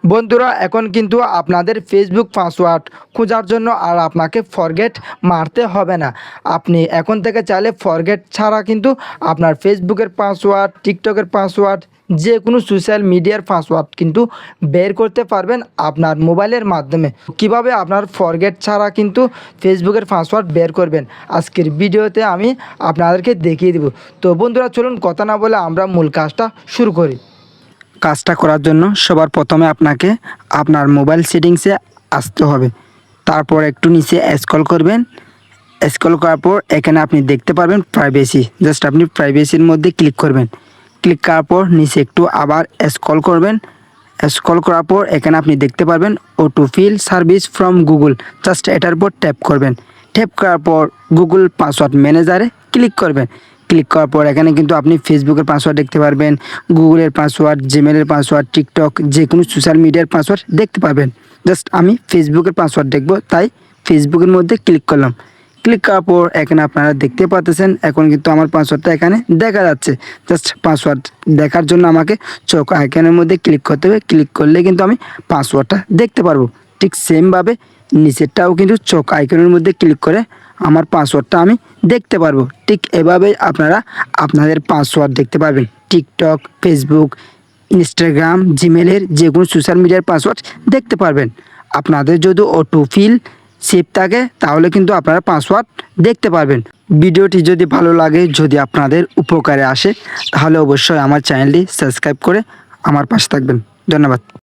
বন্ধুরা এখন কিন্তু আপনাদের ফেসবুক পাসওয়ার্ড খোঁজার জন্য আর আপনাকে ফরগেট মারতে হবে না। আপনি এখন থেকে চাইলে ফরগেট ছাড়া কিন্তু আপনার ফেসবুকের পাসওয়ার্ড, টিকটকের পাসওয়ার্ড, যে কোনো সোশ্যাল মিডিয়ার পাসওয়ার্ড কিন্তু বের করতে পারবেন আপনার মোবাইলের মাধ্যমে। কিভাবে আপনার ফরগেট ছাড়া কিন্তু ফেসবুকের পাসওয়ার্ড বের করবেন আজকের ভিডিওতে আমি আপনাদেরকে দেখিয়ে দেব। তো বন্ধুরা চলুন কথা না বলে আমরা মূল কাজটা শুরু করি। কাজটা করার জন্য সবার প্রথমে আপনাকে আপনার মোবাইল সেটিংসে আসতে হবে। তারপর একটু নিচে স্ক্রল করবেন। স্ক্রল করার পর এখানে আপনি দেখতে পারবেন প্রাইভেসি। জাস্ট আপনি প্রাইভেসির মধ্যে ক্লিক করবেন। ক্লিক করার পর নিচে একটু আবার স্ক্রল করবেন। স্ক্রল করার পর এখানে আপনি দেখতে পারবেন auto feel service from Google. Just এটার উপর ট্যাপ করবেন। ট্যাপ করার পর গুগল পাসওয়ার্ড ম্যানেজারে ক্লিক করবেন। ক্লিক করার পর এখানে কিন্তু আপনি ফেসবুকের পাসওয়ার্ড দেখতে পারবেন, গুগলের পাসওয়ার্ড, জিমেলের পাসওয়ার্ড, টিকটক, যে কোনো সোশ্যাল মিডিয়ার পাসওয়ার্ড দেখতে পাবেন। জাস্ট আমি ফেসবুকের পাসওয়ার্ড দেখব, তাই ফেসবুকের মধ্যে ক্লিক করলাম। ক্লিক করার পর এখানে আপনারা দেখতে পাচ্ছেন এখন কিন্তু আমার পাসওয়ার্ডটা এখানে দেখা যাচ্ছে। জাস্ট পাসওয়ার্ড দেখার জন্য আমাকে চোখ আইকনের মধ্যে ক্লিক করতে হবে। ক্লিক করলে কিন্তু আমি পাসওয়ার্ডটা দেখতে পারবো। ঠিক সেমভাবে নিচেরটাও কিন্তু চোখ আইকনের মধ্যে ক্লিক করে আমার পাসওয়ার্ডটা আমি দেখতে পারবো। ঠিক এভাবেই আপনারা আপনাদের পাসওয়ার্ড দেখতে পারবেন। টিকটক, ফেসবুক, ইনস্টাগ্রাম, জিমেলের যে কোনো সোশ্যাল মিডিয়ার পাসওয়ার্ড দেখতে পারবেন। আপনাদের যদি অটো ফিল সেভ থাকে তাহলে কিন্তু আপনারা পাসওয়ার্ড দেখতে পারবেন। ভিডিওটি যদি ভালো লাগে, যদি আপনাদের উপকারে আসে, তাহলে অবশ্যই আমার চ্যানেলটি সাবস্ক্রাইব করে আমার পাশে থাকবেন। ধন্যবাদ।